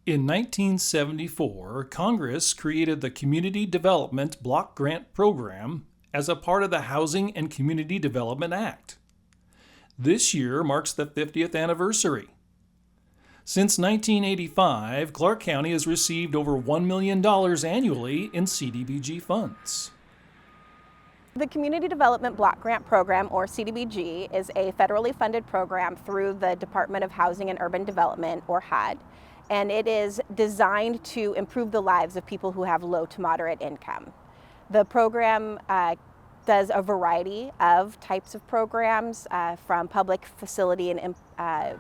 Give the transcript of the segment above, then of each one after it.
In 1974, Congress created the Community Development Block Grant Program as a part of the Housing and Community Development Act. This year marks the 50th anniversary. Since 1985, Clark County has received over $1 million annually in CDBG funds. The Community Development Block Grant Program, or CDBG, is a federally funded program through the Department of Housing and Urban Development, or HUD, and it is designed to improve the lives of people who have low to moderate income. The program does a variety of types of programs, from public facility and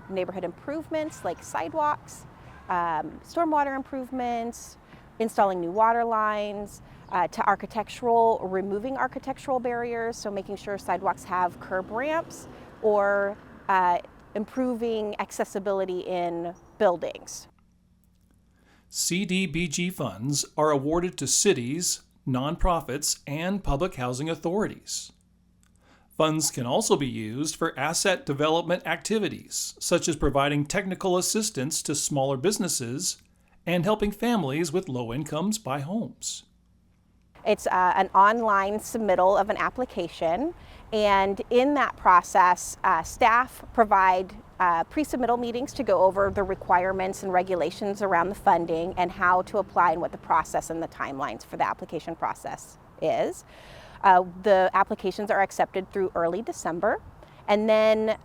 neighborhood improvements like sidewalks, stormwater improvements, installing new water lines, to removing architectural barriers, so making sure sidewalks have curb ramps, or improving accessibility in buildings. CDBG funds are awarded to cities, nonprofits, and public housing authorities. Funds can also be used for asset development activities, such as providing technical assistance to smaller businesses and helping families with low incomes buy homes. It's an online submittal of an application, and in that process, staff provide pre-submittal meetings to go over the requirements and regulations around the funding and how to apply and what the process and the timelines for the application process is. The applications are accepted through early December. And then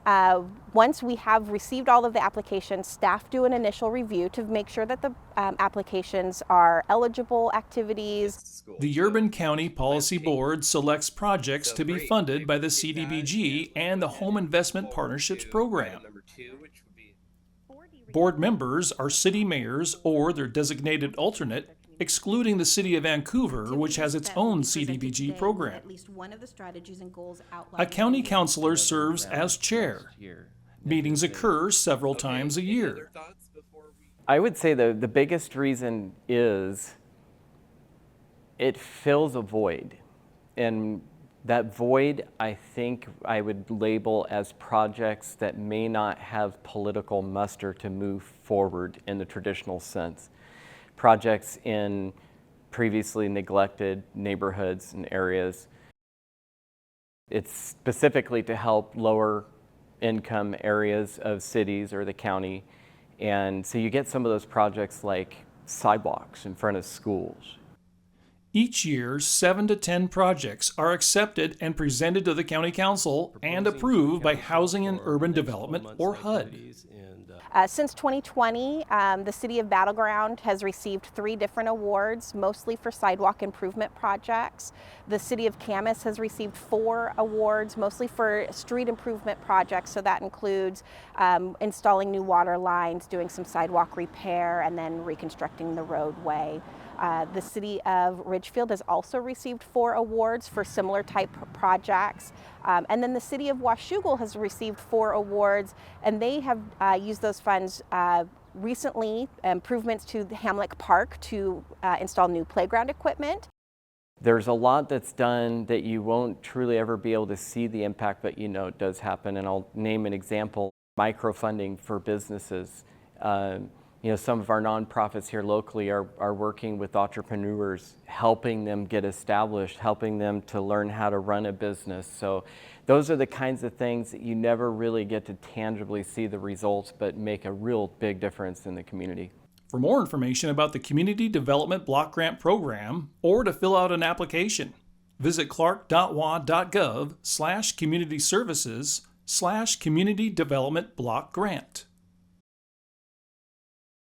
once we have received all of the applications, staff do an initial review to make sure that the applications are eligible activities. The Urban County Policy Board selects projects to be funded by the CDBG and the Home Investment Partnerships Program. Board members are city mayors or their designated alternate, excluding the City of Vancouver, which has its own CDBG program. A county councilor serves as chair. Meetings occur several times a year. I would say the biggest reason is it fills a void. And that void, I think I would label as projects that may not have political muster to move forward in the traditional sense. Projects in previously neglected neighborhoods and areas. It's specifically to help lower income areas of cities or the county. And so you get some of those projects like sidewalks in front of schools. Each year, 7 to 10 projects are accepted and presented to the County Council and approved by Housing and Urban Development, or HUD. Since 2020, the City of Battleground has received 3 different awards, mostly for sidewalk improvement projects. The City of Camas has received 4 awards, mostly for street improvement projects, so that includes installing new water lines, doing some sidewalk repair, and then reconstructing the roadway. The City of Ridgefield has also received 4 awards for similar type projects. And then the City of Washougal has received 4 awards, and they have used those funds recently, improvements to the Hamlet Park to install new playground equipment. There's a lot that's done that you won't truly ever be able to see the impact, but you know it does happen. And I'll name an example: microfunding for businesses. Some of our nonprofits here locally are working with entrepreneurs, helping them get established, helping them to learn how to run a business. So those are the kinds of things that you never really get to tangibly see the results, but make a real big difference in the community. For more information about the Community Development Block Grant Program, or to fill out an application, visit clark.wa.gov/community services/community development block grant.